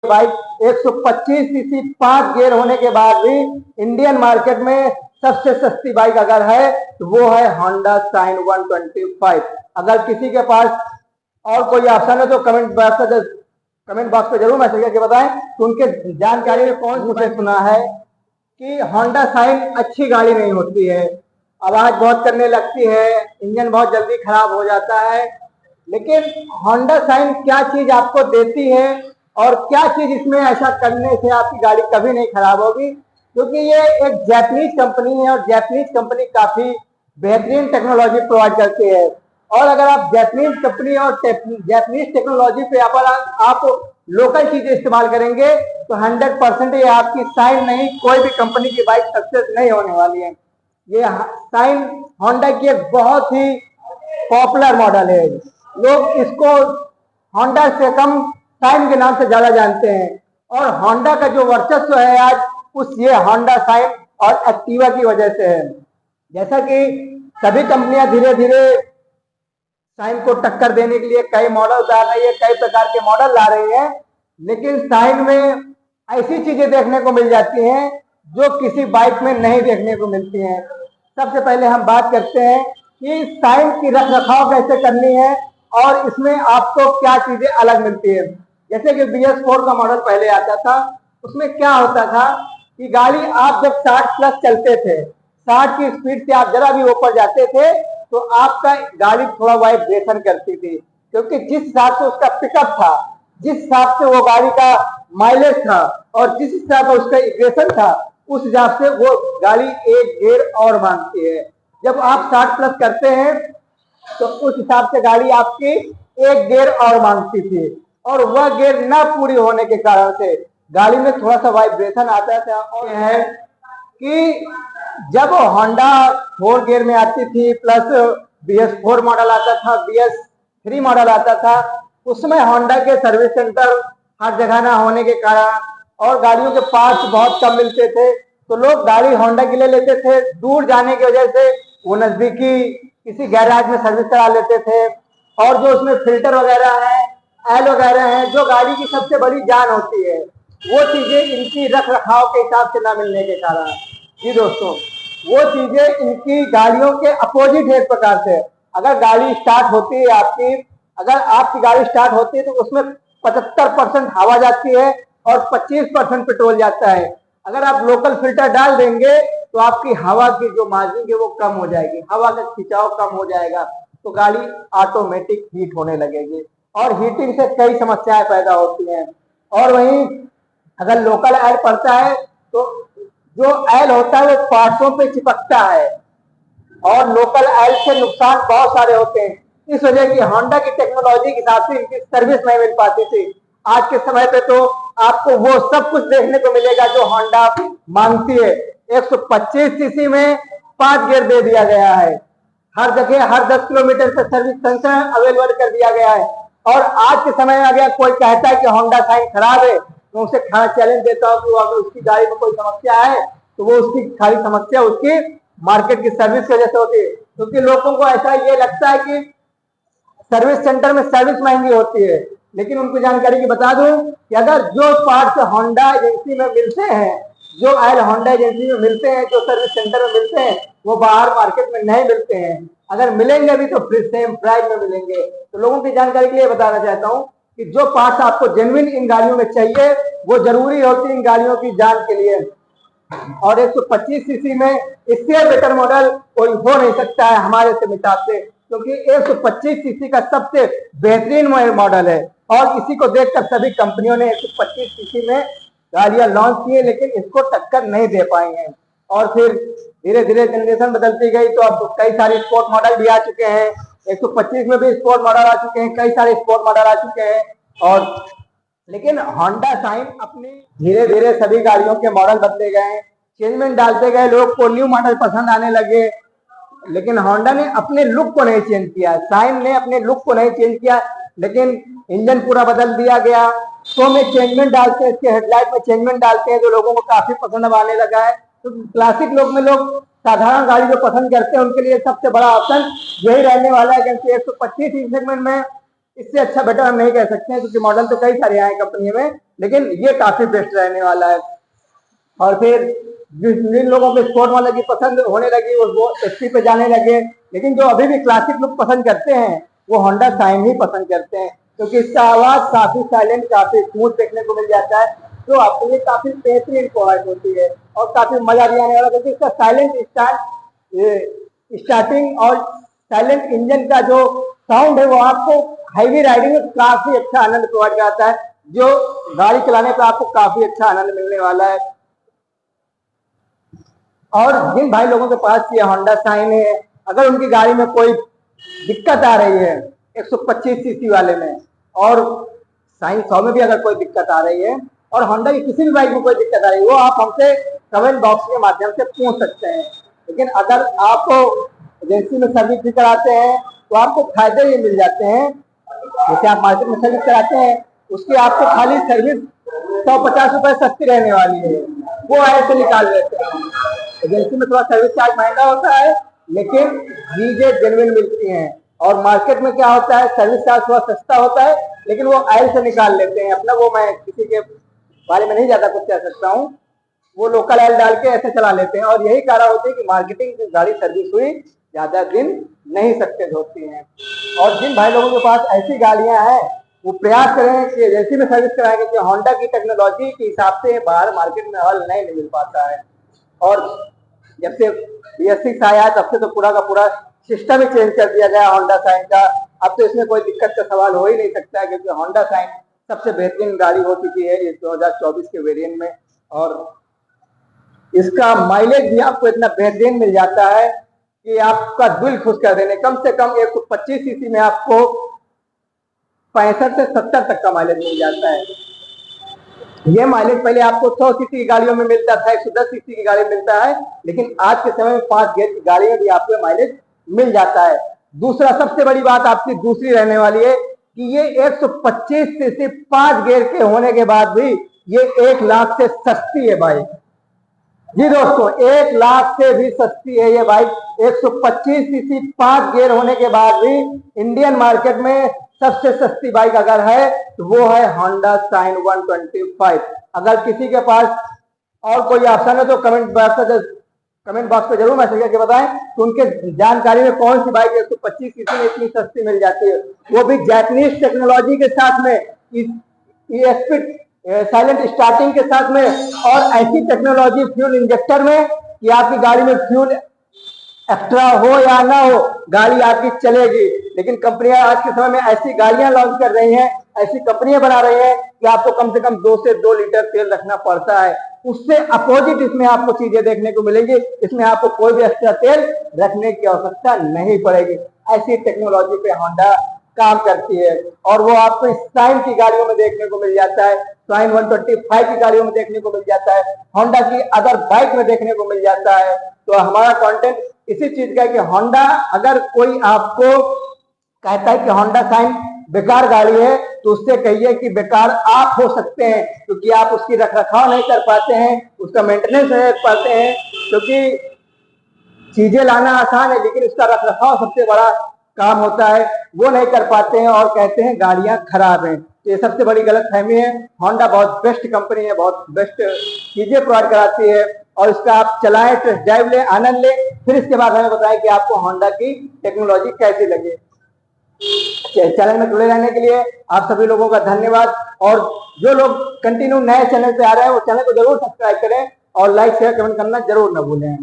Bike 125 CC 5 gear होने के बाद भी इंडियन मार्केट में सबसे सस्ती बाइक अगर है तो वो है होंडा शाइन 125। अगर किसी के पास और कोई ऑप्शन है तो कमेंट बॉक्स पे जरूर मैसेज करके बताएं कि उनके जानकारी में कौन मुझे सुना है कि होंडा शाइन अच्छी गाड़ी नहीं होती है, आवाज बहुत करने लगती है, इंजन बहुत जल्दी खराब हो जाता है। लेकिन होंडा शाइन क्या चीज आपको देती है और क्या चीज इसमें ऐसा करने से आपकी गाड़ी कभी नहीं खराब होगी, क्योंकि ये एक जापानीज कंपनी है और जापानीज कंपनी काफी बेहतरीन टेक्नोलॉजी प्रोवाइड करती है। और अगर आप जापानीज कंपनी और जापानीज टेक्नोलॉजी पे आप लोकल चीजें इस्तेमाल करेंगे तो 100% ये आपकी शाइन नहीं कोई भी कंपनी की बाइक सक्सेस नहीं होने वाली है। ये शाइन होंडा की एक बहुत ही पॉपुलर मॉडल है, लोग इसको होंडा से कम शाइन के नाम से ज्यादा जानते हैं। और होंडा का जो वर्चस्व है आज उस ये होंडा शाइन और एक्टिवा की वजह से है। जैसा कि सभी कंपनियां धीरे धीरे शाइन को टक्कर देने के लिए कई मॉडल ला रही है, कई प्रकार के मॉडल ला रही है, लेकिन शाइन में ऐसी चीजें देखने को मिल जाती हैं जो किसी बाइक में नहीं देखने को मिलती हैं। सबसे पहले हम बात करते हैं कि शाइन की रख रखाव कैसे करनी है और इसमें आपको क्या चीजें अलग मिलती है। जैसे कि BS4 का मॉडल पहले आता था, उसमें क्या होता था कि गाड़ी आप जब 60 प्लस चलते थे, 60 की स्पीड से आप जरा भी ऊपर जाते थे तो आपका गाड़ी थोड़ा वाइब्रेशन करती थी, क्योंकि जिस हिसाब से उसका पिकअप था, जिस हिसाब से वो गाड़ी का माइलेज था और जिस हिसाब से उसका इग्रेशन था, उस हिसाब से वो गाड़ी एक गियर और मांगती है। जब आप 60 प्लस करते हैं तो उस हिसाब से गाड़ी आपकी एक गियर और मांगती थी और वह गियर ना पूरी होने के कारण से गाड़ी में थोड़ा सा वाइब्रेशन आता था। और है कि जब होंडा 4 गियर में आती थी प्लस BS4 मॉडल आता था, BS3 मॉडल आता था, उसमें होंडा के सर्विस सेंटर हर जगह ना होने के कारण और गाड़ियों के पार्ट्स बहुत कम मिलते थे, तो लोग गाड़ी होंडा के लिए लेते थे। दूर जाने की वजह से वो नजदीकी किसी गैराज में सर्विस करा लेते थे और जो उसमें फिल्टर वगैरह है, एल वगैरह है, जो गाड़ी की सबसे बड़ी जान होती है, वो चीजें इनकी रख रखाव के हिसाब से ना मिलने के कारण, जी दोस्तों, वो चीजें इनकी गाड़ियों के अपोजिट है। एक प्रकार से अगर गाड़ी स्टार्ट होती है आपकी, अगर आपकी गाड़ी स्टार्ट होती है तो उसमें 75% हवा जाती है और 25% पेट्रोल जाता है। अगर आप लोकल फिल्टर डाल देंगे तो आपकी हवा की जो मार्जिन है वो कम हो जाएगी, हवा का खिंचाव कम हो जाएगा, तो गाड़ी ऑटोमेटिक हीट होने लगेगी और हीटिंग से कई समस्याएं पैदा होती हैं। और वहीं अगर लोकल एल पड़ता है तो जो एल होता है वो पार्ट्सों पे चिपकता है और लोकल एल से नुकसान बहुत सारे होते हैं। इस वजह की होंडा की टेक्नोलॉजी के हिसाब से इनकी सर्विस नहीं मिल पाती थी। आज के समय पे तो आपको वो सब कुछ देखने को मिलेगा जो होंडा मांगती है। 125 सीसी में 5 गियर दे दिया गया है, हर जगह हर 10 किलोमीटर से सर्विस सेंटर अवेलेबल कर दिया गया है। और आज के समय में अगर कोई कहता है कि होंडा शाइन खराब है तो उसे खड़ा चैलेंज देता हूँ कि अगर उसकी गाड़ी में कोई समस्या है तो वो उसकी खाली समस्या उसकी मार्केट की सर्विस की वजह से होती है, क्योंकि लोगों को ऐसा ये लगता है कि सर्विस सेंटर में सर्विस महंगी होती है। लेकिन उनको जानकारी की बता दूं कि अगर जो पार्ट्स होंडा एजेंसी में मिलते हैं, जो ऑयल होंडा एजेंसी में मिलते हैं, जो सर्विस सेंटर में मिलते हैं, वो बाहर मार्केट में नहीं मिलते हैं। अगर मिलेंगे भी तो फिर सेम प्राइस में मिलेंगे। तो लोगों की जानकारी के लिए बताना चाहता हूँ कि जो पार्ट्स आपको जेन्युइन इन गाड़ियों में चाहिए वो जरूरी होती है इन गाड़ियों की जान के लिए। और 125 सीसी में इससे बेटर मॉडल कोई हो नहीं सकता है हमारे से हिसाब से, क्योंकि 125 सीसी का सबसे बेहतरीन मॉडल है और इसी को देखकर सभी कंपनियों ने 125 सीसी में गाड़ियां लॉन्च की है, लेकिन इसको टक्कर नहीं दे पाई हैं। और फिर धीरे धीरे जनरेशन बदलती गई तो अब कई सारे स्पोर्ट मॉडल भी आ चुके हैं, 125 में भी स्पोर्ट मॉडल आ चुके हैं, कई सारे स्पोर्ट मॉडल आ चुके हैं। और लेकिन होंडा शाइन अपनी धीरे धीरे सभी गाड़ियों के मॉडल बदले गए, चेंजमेंट डालते गए, लोग को न्यू मॉडल पसंद आने लगे, लेकिन होंडा ने अपने लुक को नहीं चेंज किया, शाइन ने अपने लुक को नहीं चेंज किया, लेकिन इंजन पूरा बदल दिया गया। तो में चेंजमेंट डालते हैं, इसके हेडलाइट में चेंजमेंट डालते हैं जो लोगों को काफी पसंद आने लगा है। तो क्लासिक लोग में लोग साधारण गाड़ी जो पसंद करते हैं उनके लिए सबसे बड़ा ऑप्शन यही रहने वाला है, क्योंकि 125 सेगमेंट में इससे अच्छा बेटर हम नहीं कह सकते हैं, क्योंकि मॉडल तो कई सारे आए कंपनी में, लेकिन ये काफी बेस्ट रहने वाला है। और फिर जिन लोगों को स्पोर्ट वाले की पसंद होने लगी वो एचपी पे जाने लगे, लेकिन जो अभी भी क्लासिक लुक पसंद करते हैं वो होंडा शाइन ही पसंद करते हैं, क्योंकि इसका आवाज काफी साइलेंट, काफी स्मूथ देखने को मिल जाता है, जो आपके लिए काफी बेहतरीन प्रोवाइड होती है और काफी मजा भी आने वाला, क्योंकि इसका साइलेंट स्टार्टिंग और साइलेंट इंजन का जो साउंड है वो आपको हैवी राइडिंग में काफी अच्छा आनंद प्रोवाइड कराता है, जो गाड़ी चलाने पर आपको काफी अच्छा आनंद मिलने वाला है। और जिन भाई लोगों के पास ये होंडा शाइन है, अगर उनकी गाड़ी में कोई दिक्कत आ रही है 125 सीसी वाले में, और शाइन 100 में भी अगर कोई दिक्कत आ रही है, और होंडा की किसी भी बाइक में कोई दिक्कत आ रही है, वो आप हमसे कमेंट बॉक्स के माध्यम से पूछ सकते हैं। लेकिन अगर आप एजेंसी में सर्विस भी कराते हैं तो आपको फायदे ये मिल जाते हैं, जैसे आप मार्केट में सर्विस कराते हैं उसकी आपको खाली सर्विस 150 रुपए सस्ती रहने वाली है, वो ऐसे निकाल लेते हैं। एजेंसी में थोड़ा सर्विस चार्ज महंगा होता है, लेकिन चीजें जेन्युइन मिलती हैं, और मार्केट में क्या होता है सर्विस चार्ज थोड़ा सस्ता होता है, लेकिन वो आयल से निकाल लेते हैं अपना। वो मैं किसी के बारे में नहीं ज्यादा कुछ कह सकता हूँ, वो लोकल आयल डाल के ऐसे चला लेते हैं, और यही कारण होती है कि मार्केटिंग की गाड़ी सर्विस हुई ज्यादा दिन नहीं सक्सेस होती हैं। और जिन भाई लोगों के पास ऐसी गाड़ियां हैं वो प्रयास करें कि एजेंसी में सर्विस कराएं, क्योंकि होंडा की टेक्नोलॉजी के हिसाब से बाहर मार्केट में हल नहीं मिल पाता है। और जब से BS6 आया है तब से तो पूरा का पूरा सिस्टम ही चेंज कर दिया गया होंडा शाइन का। अब तो इसमें कोई दिक्कत का सवाल हो ही नहीं सकता है, क्योंकि होंडा शाइन सबसे बेहतरीन गाड़ी हो चुकी है इस 2024 के वेरिएंट में, और इसका माइलेज भी आपको इतना बेहतरीन मिल जाता है कि आपका दिल खुश कर देने। कम से कम 125 सीसी में आपको 65 से 70 तक का माइलेज मिल जाता है। ये माइलेज पहले आपको 100 सीसी की गाड़ियों में मिलता था, 110 सीसी की गाड़ी में मिलता है, लेकिन आज के समय में 5 गियर की गाड़ी में भी आपको माइलेज मिल जाता है। दूसरा सबसे बड़ी बात आपकी दूसरी रहने वाली है कि ये 125 सीसी 5 गियर के होने के बाद भी ये 1 लाख से सस्ती है बाइक। जी दोस्तों, 1 लाख से भी सस्ती है ये बाइक। 125 सीसी 5 गियर होने के बाद भी इंडियन मार्केट में सबसे सस्ती बाइक अगर है तो वो है होंडा शाइन 125। अगर किसी के पास और कोई ऑप्शन है तो कमेंट बॉक्स पे जरूर मैसेज करके बताएं कि उनके जानकारी में कौन सी बाइक 125 सीसी में इतनी सस्ती मिल जाती है, वो भी जैपनीज टेक्नोलॉजी के साथ में, ESP साइलेंट स्टार्टिंग के साथ में, और ऐसी टेक्नोलॉजी फ्यूल इंजेक्टर में कि आपकी गाड़ी में फ्यूल एक्स्ट्रा हो या ना हो गाड़ी आपकी चलेगी। लेकिन कंपनियां आज के समय में ऐसी गाड़ियां लॉन्च कर रही हैं, ऐसी कंपनियां बना रही हैं कि आपको कम से कम 2 से 2 लीटर तेल रखना पड़ता है। उससे अपोजिट इसमें आपको चीजें देखने को मिलेंगी, इसमें आपको कोई भी एक्स्ट्रा तेल रखने की आवश्यकता नहीं पड़ेगी। ऐसी टेक्नोलॉजी पे होंडा काम करती है, और वो आपको शाइन की गाड़ियों में देखने को मिल जाता है, शाइन 125 की गाड़ियों में देखने को मिल जाता है, होंडा की अदर बाइक में देखने को मिल जाता है। तो हमारा कंटेंट इसी चीज का है कि होंडा, अगर कोई आपको कहता है कि होंडा शाइन बेकार गाड़ी है तो उससे कहिए कि बेकार आप हो सकते हैं, क्योंकि आप उसकी रखरखाव नहीं कर पाते हैं, उसका मेंटेनेंस नहीं कर पाते हैं। क्योंकि चीजें लाना आसान है, लेकिन उसका रखरखाव सबसे बड़ा काम होता है, वो नहीं कर पाते हैं और कहते हैं गाड़ियां खराब हैं। तो ये सबसे बड़ी गलतफहमी है। होंडा बहुत बेस्ट कंपनी है, बहुत बेस्ट चीजें प्रोवाइड कराती है, और इसका आप चलाएं, टेस्ट ड्राइव लें, आनंद लें, फिर इसके बाद हमें बताएं कि आपको होंडा की टेक्नोलॉजी कैसी लगी। चैनल में जुड़े रहने के लिए आप सभी लोगों का धन्यवाद, और जो लोग कंटिन्यू नए चैनल पे आ रहे हैं वो चैनल को जरूर सब्सक्राइब करें, और लाइक शेयर कमेंट करना जरूर न भूलें।